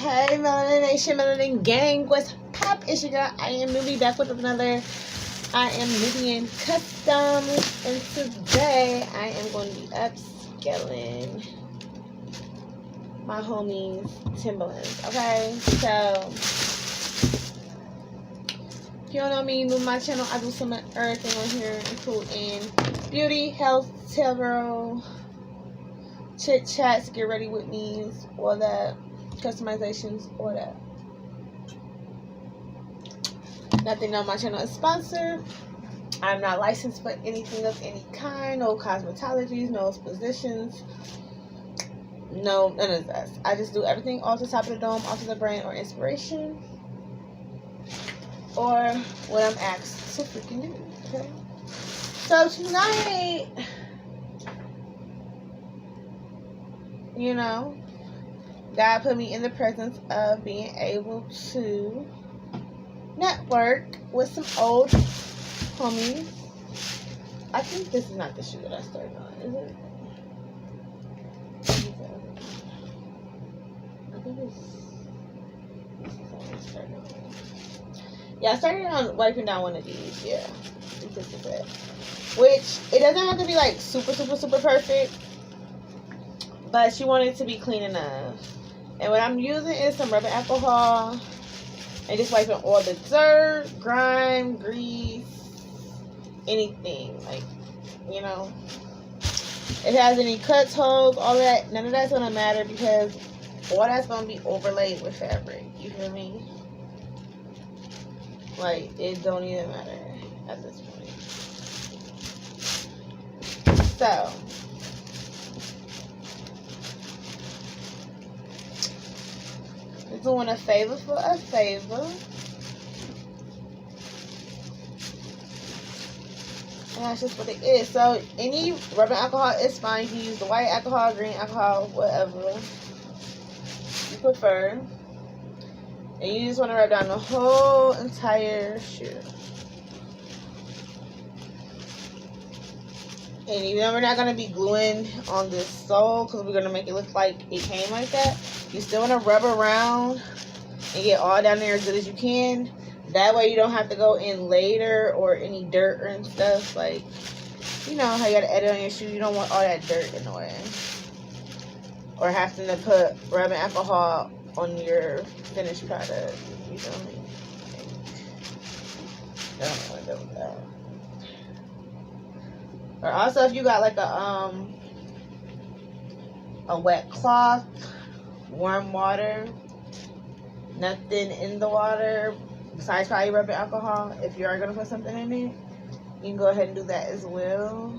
Hey, Melanin Nation, Melanin Gang, what's pop? It's your girl. I am Nubi back with another I am Nubian Custom, and today I am going to be upscaling my homies Timberlands. Okay, so if you don't know me, new to my channel. I do some of everything on here, including beauty, health, tarot, chit chats, get ready with me, all that, customizations, all that. Nothing on my channel is sponsored. I'm not licensed for anything of any kind. No cosmetologies, no positions, no none of that. I just do everything off the top of the dome, off of the brand or inspiration, or what I'm asked to freaking do. Okay. So tonight, you know, God put me in the presence of being able to network with some old homies. I think this is not the shoe that I started on, is it? I think this is how I started on. Yeah, I started on wiping down one of these. Yeah, I think this is it. Which, it doesn't have to be like super perfect, but she wanted it to be clean enough. And what I'm using is some rubbing alcohol and just wiping all the dirt, grime, grease, anything, like, you know, if it has any cuts, holes, all that, none of that's gonna matter because all that's gonna be overlaid with fabric. You feel me? Like, it don't even matter at this point. So doing a favor for a favor. And that's just what it is. So any rubbing alcohol is fine. You can use the white alcohol, green alcohol, whatever you prefer. And you just want to rub down the whole entire shoe. And even though we're not going to be gluing on this sole because we're going to make it look like it came like that, you still want to rub around and get all down there as good as you can. That way you don't have to go in later or any dirt and stuff. Like, you know how you got to edit on your shoe. You don't want all that dirt in the way. Or having to put rubbing alcohol on your finished product. You feel me? I don't want to do that. Or also if you got like a wet cloth, warm water, nothing in the water besides probably rubbing alcohol. If you are going to put something in it, you can go ahead and do that as well.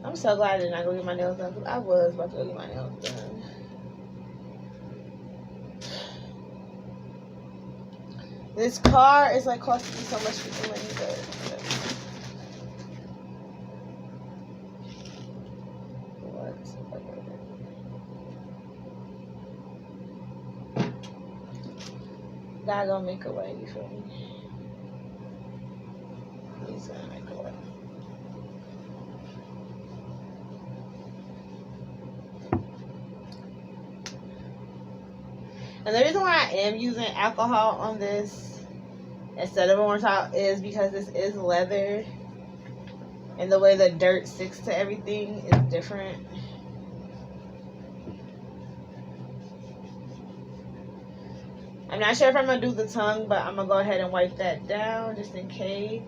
I'm so glad I did not go get my nails done because I was about to go get my nails done. This car is like costing me so much freaking money, but God gonna make a way, you feel me? He's gonna make a way. And the reason why I am using alcohol on this instead of on top is because this is leather. And the way the dirt sticks to everything is different. I'm not sure if I'm going to do the tongue, but I'm going to go ahead and wipe that down just in case.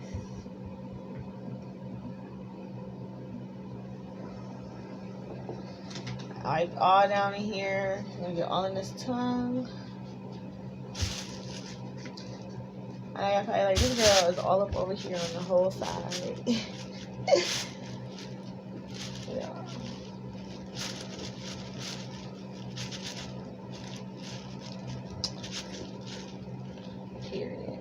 Wipe all down in here. I'm going to get all in this tongue. I got probably like, this girl is all up over here on the whole side. Yeah. Period.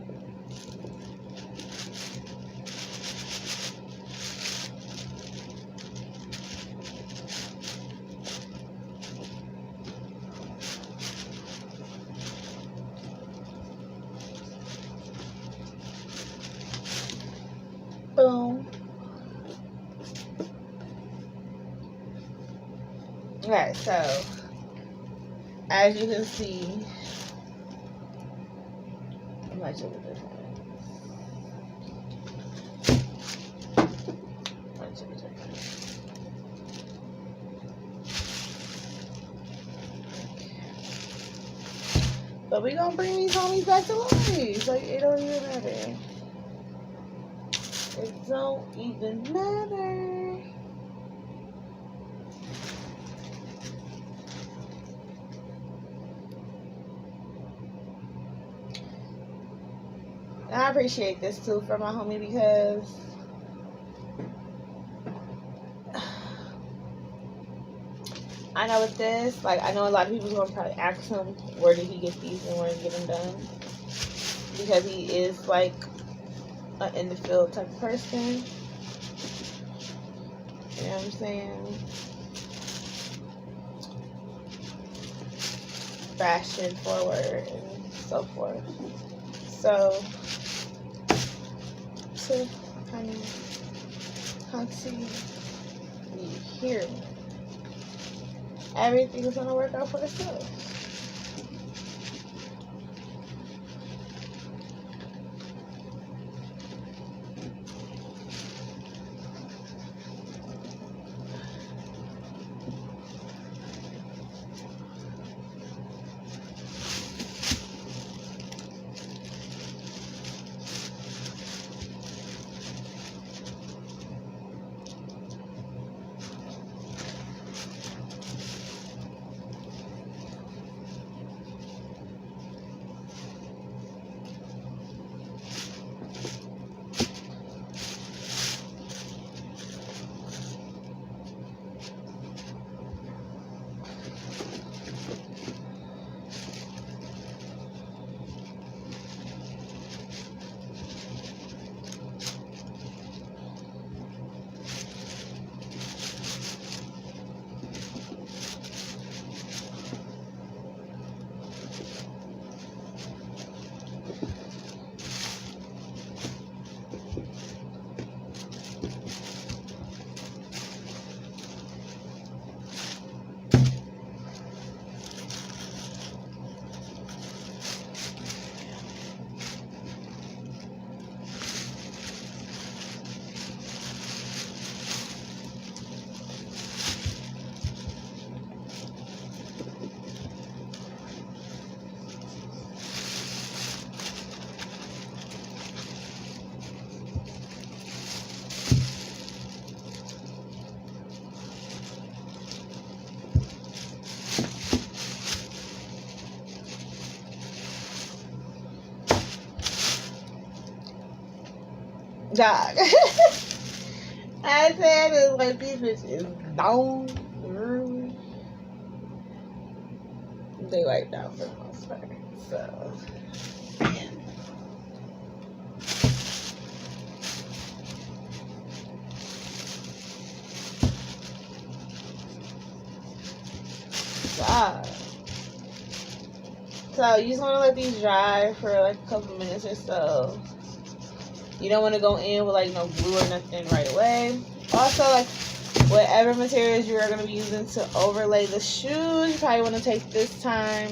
Boom. Okay, so as you can see, much of a difference. Much of a difference. But we gonna bring these homies back to life. Like, it don't even matter. It don't even matter. And I appreciate this too for my homie because I know with this, like, I know a lot of people gonna probably ask him where did he get these and where did he get them done, because he is like an in the field type of person. You know what I'm saying? Fashion forward and so forth. So to kind of continue here, everything is gonna work out for itself. Dog. I said it's like these bitches down. They wiped out for the most part. So God. So you just want to let these dry for like a couple minutes or so. You don't want to go in with like no glue or nothing right away. Also, like whatever materials you are going to be using to overlay the shoes, you probably want to take this time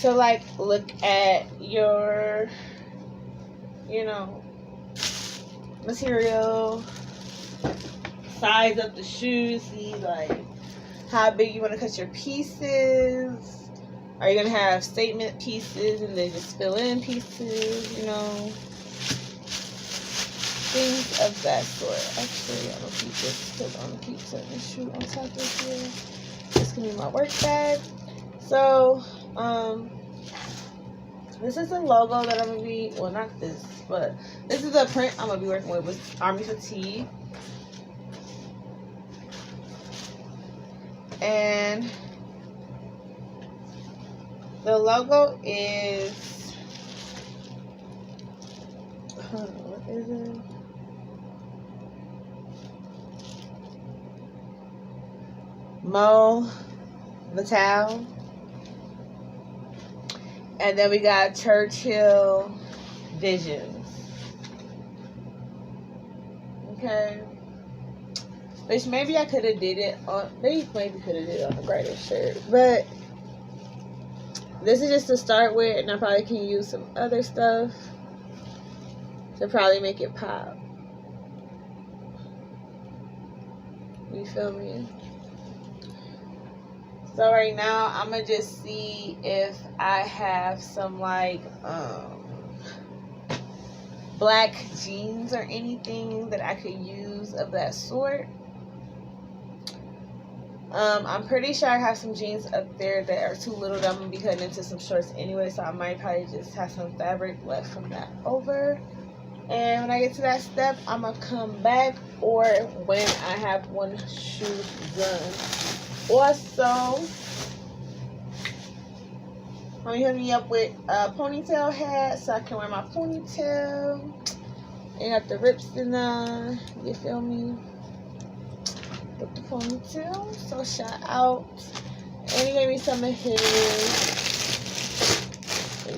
to like look at your, you know, material, size of the shoes, see like how big you want to cut your pieces. Are you going to have statement pieces and then just fill in pieces, you know? Things of that sort. Actually, I'm going to keep this because I'm going to keep putting the shoe on top of here. This can be my work bag. So, this is the logo that I'm going to be, well, not this, but this is the print I'm going to be working with Army Fatigue. And the logo is, what is it? Mo Vital. And then we got Churchill Visions. Okay. Which maybe I could have did it on, maybe could have did it on the greatest shirt. But This is just to start with, and I probably can use some other stuff to probably make it pop. You feel me? So right now, I'm gonna just see if I have some like black jeans or anything that I could use of that sort. I'm pretty sure I have some jeans up there that are too little that I'm gonna be cutting into some shorts anyway, so I might probably just have some fabric left from that over. And when I get to that step, I'm gonna come back, or when I have one shoe done. Also, I'm gonna hit me up with a ponytail hat so I can wear my ponytail. Ain't got the rips in there, you feel me? With the ponytail, so shout out. And he gave me some of his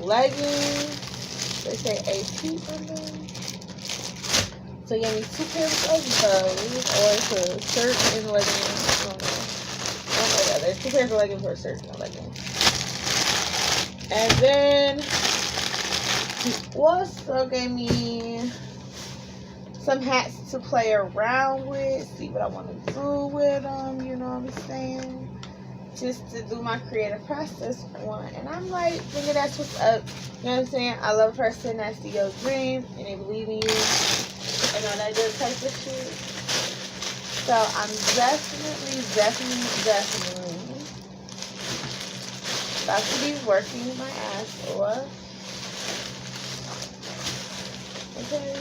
leggings. They say AP on them. So he gave me 2 pairs of those, or it's a shirt and leggings. I don't know. Yeah, there's 2 pairs of leggings or a shirt and a leggings. And then he also gave me some hats to play around with, see what I want to do with them, you know what I'm saying? Just to do my creative process one. And I'm like, nigga, that's what's up. You know what I'm saying? I love a person that see your dreams and they believe in you and all that good type of shit. So I'm definitely about to be working my ass off. Okay.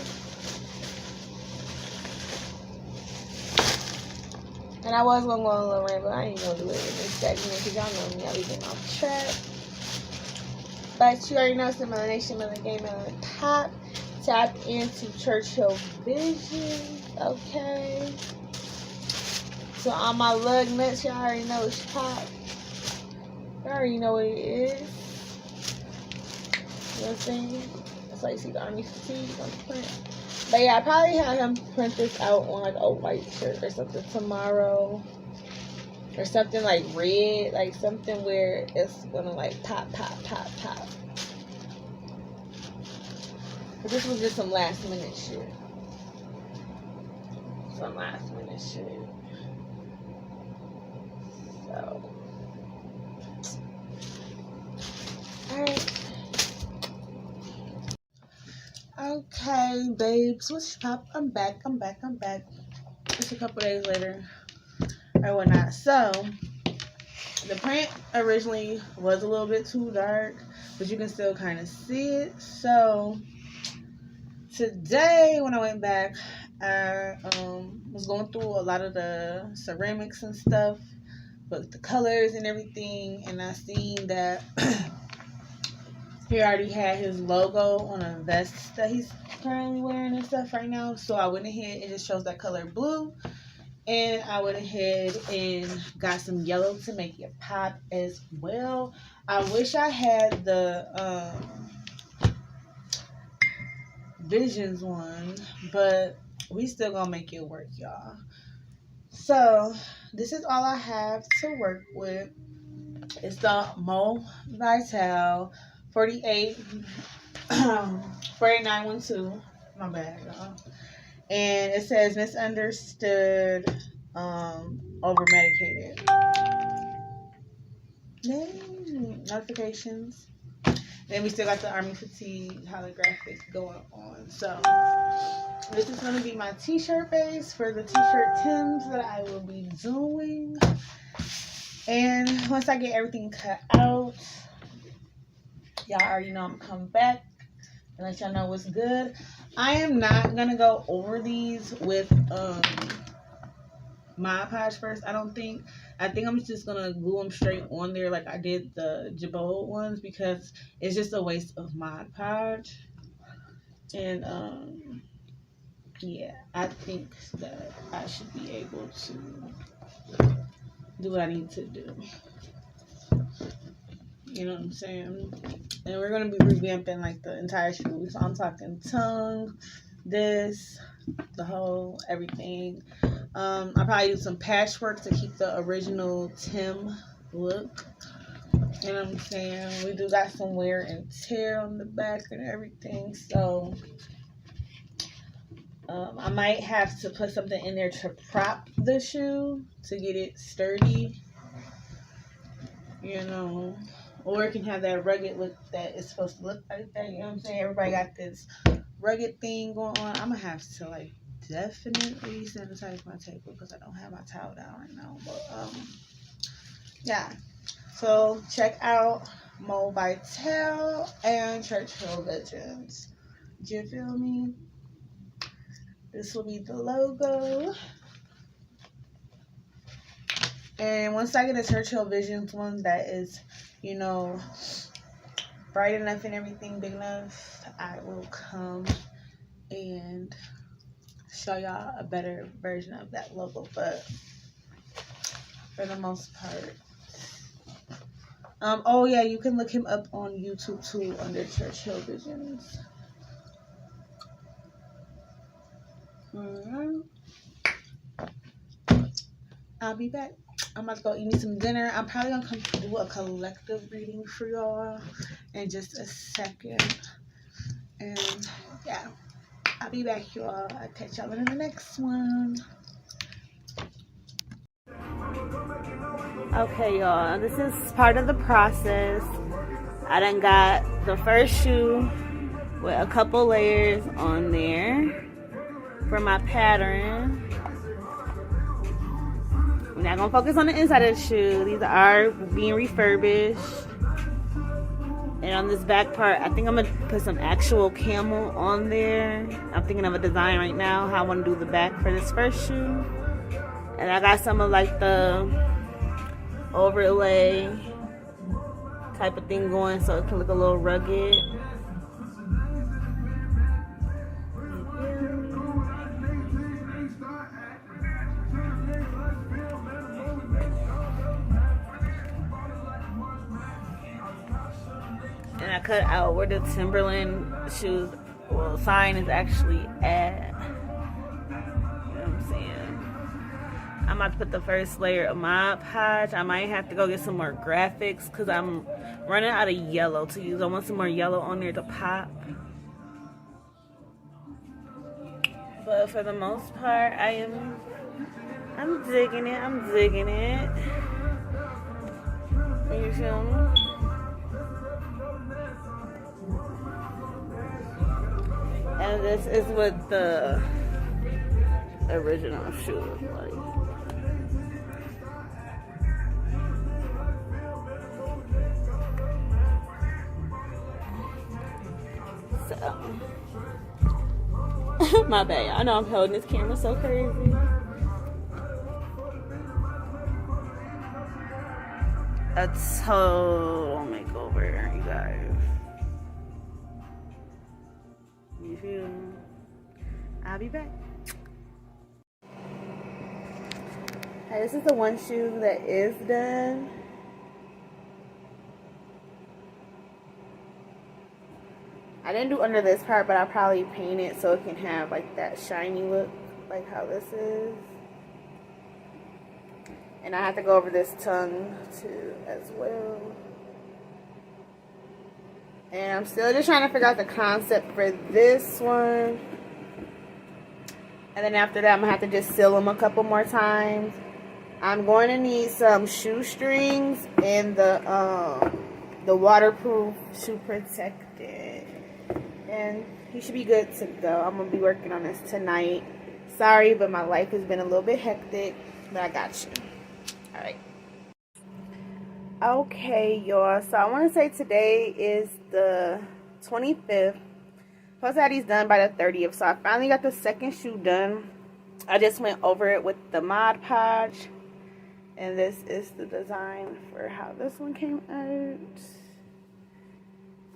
And I was going to go on a little rant, but I ain't going to do it in this segment because y'all know me. I be getting off track. But you already know, Timberland Nation, Timberland Game, Timberland Top. Tap into Churchill Vision. Okay. So all my lug nuts, y'all already know it's pop. You already know what it is. You know what I'm saying? That's why you see the army fatigue on the print. But yeah, I probably have him print this out on like a white shirt or something tomorrow. Or something like red. Like something where it's gonna like pop. But this was just some last minute shit. Some last minute shit. So. Alright. Okay, babes, what's up? I'm back. Just a couple days later or whatnot. So, the print originally was a little bit too dark, but you can still kind of see it. So, today when I went back, I was going through a lot of the ceramics and stuff, but the colors and everything, and I seen that he already had his logo on a vest that he's currently wearing and stuff right now. So I went ahead and just chose that color blue. And I went ahead and got some yellow to make it pop as well. I wish I had the Visions one, but we still gonna make it work, y'all. So this is all I have to work with. It's the Mo Vital 4912. My bad, y'all. And it says misunderstood, over medicated. Notifications. Then we still got the Army Fatigue holographic going on. So this is going to be my t-shirt base for the t-shirt Tims that I will be doing. And once I get everything cut out, y'all already know I'm going to come back and let y'all know what's good. I am not going to go over these with Mod Podge first, I don't think. I think I'm just going to glue them straight on there like I did the Jabot ones, because it's just a waste of Mod Podge. And yeah, I think that I should be able to do what I need to do. You know what I'm saying? And we're going to be revamping like the entire shoe. So I'm talking tongue, this, the whole everything. I'll probably do some patchwork to keep the original Tim look. You know what I'm saying? We do got some wear and tear on the back and everything. So I might have to put something in there to prop the shoe to get it sturdy. You know, or it can have that rugged look that it's supposed to look like that. You know what I'm saying? Everybody got this rugged thing going on. I'm gonna have to like definitely sanitize my table because I don't have my towel down right now. But yeah. So check out Mo Vitel and Churchill Visions. Do you feel me? This will be the logo. And once I get a Churchill Visions one that is, you know, bright enough and everything, big enough, I will come and show y'all a better version of that logo. But for the most part, oh yeah, you can look him up on YouTube too under Churchill Visions. I'll be back. I'm about to go eat me some dinner. I'm probably gonna come do a collective reading for y'all in just a second. And yeah, I'll be back, y'all. I'll catch y'all in the next one. Okay, y'all, this is part of the process. I done got the first shoe with a couple layers on there for my pattern. We're not gonna focus on the inside of the shoe. These are being refurbished. And on this back part, I think I'm gonna put some actual camel on there. I'm thinking of a design right now, how I wanna do the back for this first shoe. And I got some of like the overlay type of thing going so it can look a little rugged. And I cut out where the Timberland shoes, well, sign is actually at. You know what I'm saying? I'm about to put the first layer of Mod Podge. I might have to go get some more graphics because I'm running out of yellow to use. I want some more yellow on there to pop. But for the most part, I'm digging it. I'm digging it. You feel me? And this is what the original shoe looks like. So, my bad. I know I'm holding this camera so crazy. A total makeover, you guys. You feel me? I'll be back. Hey, this is the one shoe that is done. I didn't do under this part, but I probably paint it so it can have like that shiny look, like how this is. And I have to go over this tongue too as well. And I'm still just trying to figure out the concept for this one. And then after that, I'm going to have to just seal them a couple more times. I'm going to need some shoestrings and the waterproof shoe protectant. And you should be good to go. I'm going to be working on this tonight. Sorry, but my life has been a little bit hectic. But I got you. Alright. Okay, y'all. So I want to say today is the 25th. Supposed to have these done by the 30th. So I finally got the second shoe done. I just went over it with the Mod Podge. And this is the design for how this one came out.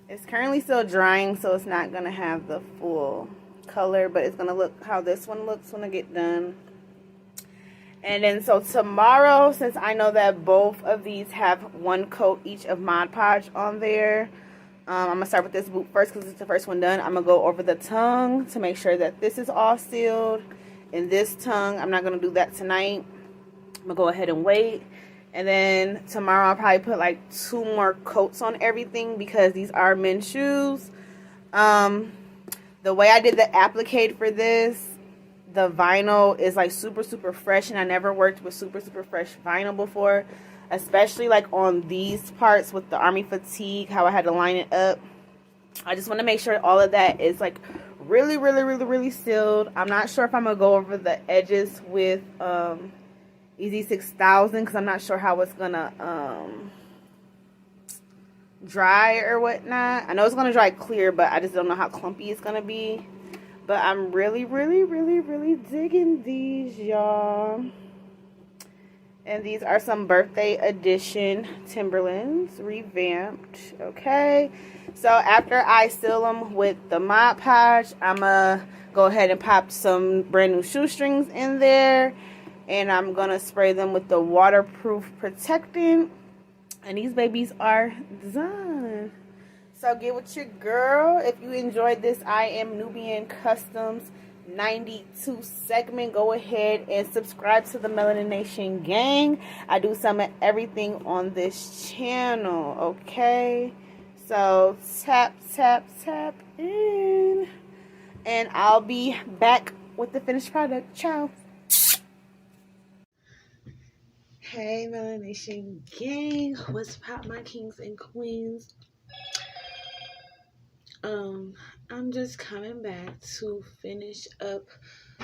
It's currently still drying, so it's not going to have the full color. But it's going to look how this one looks when I get done. And then so tomorrow, since I know that both of these have one coat each of Mod Podge on there, I'm going to start with this boot first because it's the first one done. I'm going to go over the tongue to make sure that this is all sealed. And this tongue, I'm not going to do that tonight. I'm going to go ahead and wait. And then tomorrow I'll probably put like 2 more coats on everything because these are men's shoes. The way I did the applique for this, the vinyl is like super super fresh, and I never worked with super super fresh vinyl before, especially like on these parts with the army fatigue, how I had to line it up. I just want to make sure all of that is like really really really really sealed. I'm not sure if I'm gonna go over the edges with Easy 6000 because I'm not sure how it's gonna dry or whatnot. I know it's gonna dry clear, but I just don't know how clumpy it's gonna be. But I'm really really really really digging these, y'all. And these are some birthday edition Timberlands, revamped. Okay, so after I seal them with the Mod Podge, I'm gonna go ahead and pop some brand new shoestrings in there, and I'm gonna spray them with the waterproof protectant. And these babies are done. So get with your girl. If you enjoyed this I Am Nubian Customs 92 segment, go ahead and subscribe to the Melanin Nation gang. I do some of everything on this channel, okay? So tap tap tap in, and I'll be back with the finished product. Ciao. Hey Melanin Nation gang, what's pop, my kings and queens? I'm just coming back to finish up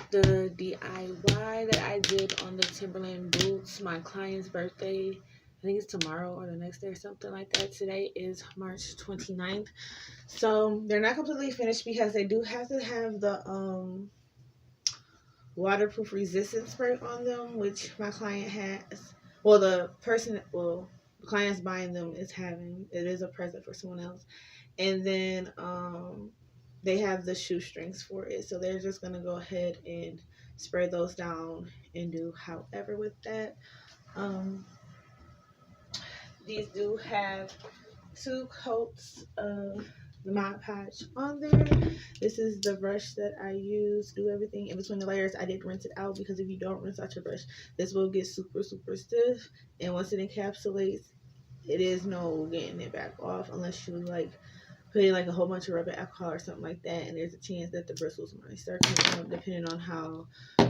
the DIY that I did on the Timberland boots. My client's birthday, I think it's tomorrow or the next day or something like that. Today is March 29th. So they're not completely finished because they do have to have the waterproof resistance spray on them, which my client has. Well, the client's buying them is having. It is a present for someone else. And then they have the shoestrings for it, so they're just gonna go ahead and spray those down and do however with that. These do have 2 coats of the Mod Podge on there. This is the brush that I use, do everything in between the layers. I did rinse it out because if you don't rinse out your brush, this will get super super stiff, and once it encapsulates, it is no getting it back off unless you like putting like a whole bunch of rubbing alcohol or something like that, and there's a chance that the bristles might start coming up depending on how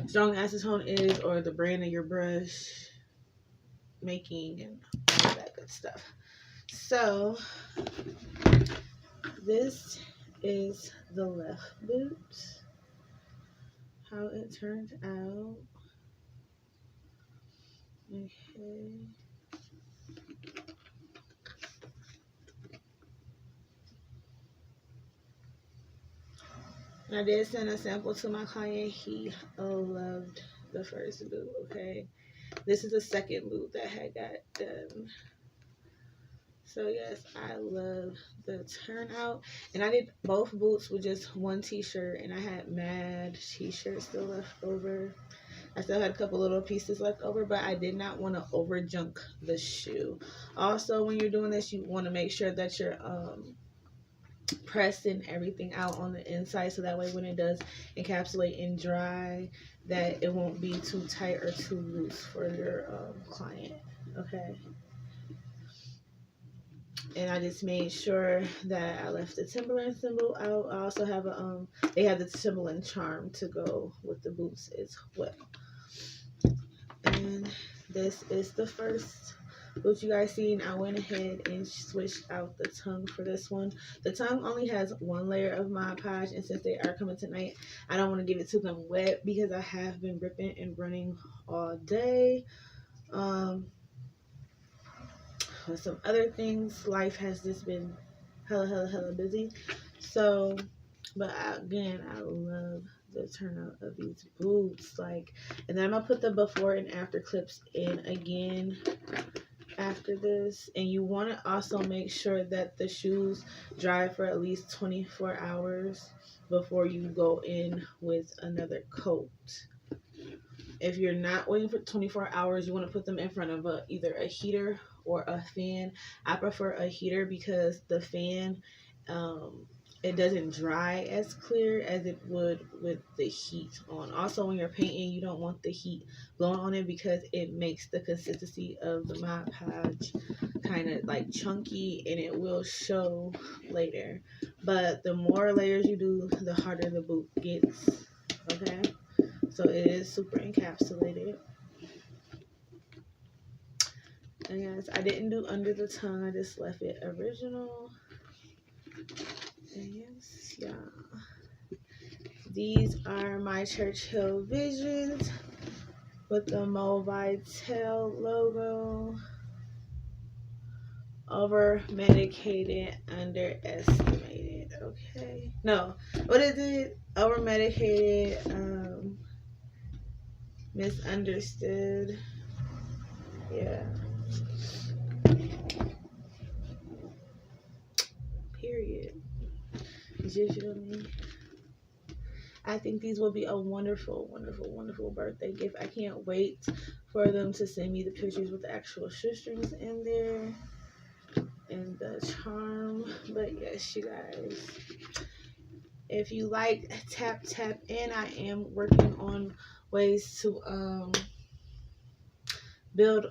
strong acetone is or the brand of your brush making and all that good stuff. So this is the left boot, how it turned out. Okay. I did send a sample to my client. He loved the first boot, okay? This is the second boot that I got done. So yes, I love the turnout. And I did both boots with just 1 t-shirt, and I had mad t-shirts still left over. I still had a couple little pieces left over, but I did not want to over junk the shoe. Also, when you're doing this, you want to make sure that you're pressing everything out on the inside, so that way when it does encapsulate and dry, that it won't be too tight or too loose for your client, okay? And I just made sure that I left the Timberland symbol out. I also have a they have the Timberland charm to go with the boots as well. And this is the first boot you guys seen. I went ahead and switched out the tongue for this one. The tongue only has 1 layer of Mod Podge, and since they are coming tonight, I don't want to give it to them wet because I have been ripping and running all day. With some other things, life has just been hella busy. So, but again, I love the turnout of these boots. Like, and then I'm gonna put the before and after clips in again after this. And you want to also make sure that the shoes dry for at least 24 hours before you go in with another coat. If you're not waiting for 24 hours, you want to put them in front of either a heater or a fan. I prefer a heater because the fan it doesn't dry as clear as it would with the heat on. Also, when you're painting, you don't want the heat blowing on it because it makes the consistency of the Mod Podge kind of like chunky, and it will show later. But the more layers you do, the harder the boot gets. Okay, so it is super encapsulated. And yes, I didn't do under the tongue, I just left it original. And yes, yeah. These are my Churchill Visions with the Mo Vitel logo. Over medicated, underestimated. Okay. No. What is it? Over medicated, misunderstood. Yeah. Period. Digitally. I think these will be a wonderful, wonderful, wonderful birthday gift. I can't wait for them to send me the pictures with the actual shoestrings in there and the charm. But yes, you guys, if you like, tap in. I am working on ways to build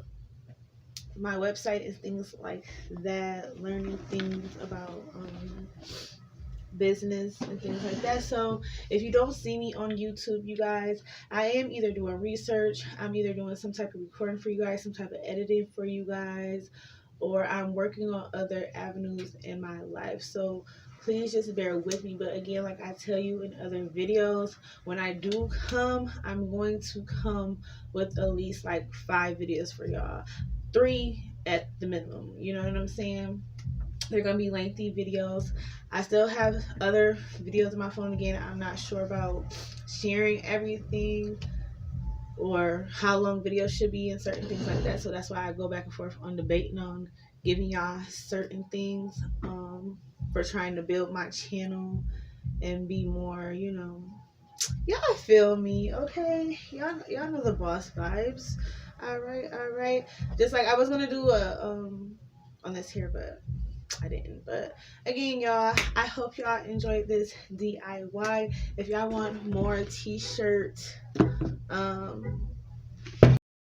my website and things like that, learning things about business and things like that. So if you don't see me on YouTube, you guys, I am either doing research, I'm either doing some type of recording for you guys, some type of editing for you guys, or I'm working on other avenues in my life. So please just bear with me. But again, like I tell you in other videos, when I do come, I'm going to come with at least like 5 videos for y'all, 3 at the minimum, you know what I'm saying? They're going to be lengthy videos. I still have other videos on my phone. Again, I'm not sure about sharing everything or how long videos should be and certain things like that. So that's why I go back and forth on debating on giving y'all certain things for trying to build my channel and be more, you know, y'all feel me, okay? Y'all know the boss vibes. All right. Just like I was going to do a on this here, but I didn't. But again, y'all, I hope y'all enjoyed this DIY. If y'all want more t-shirt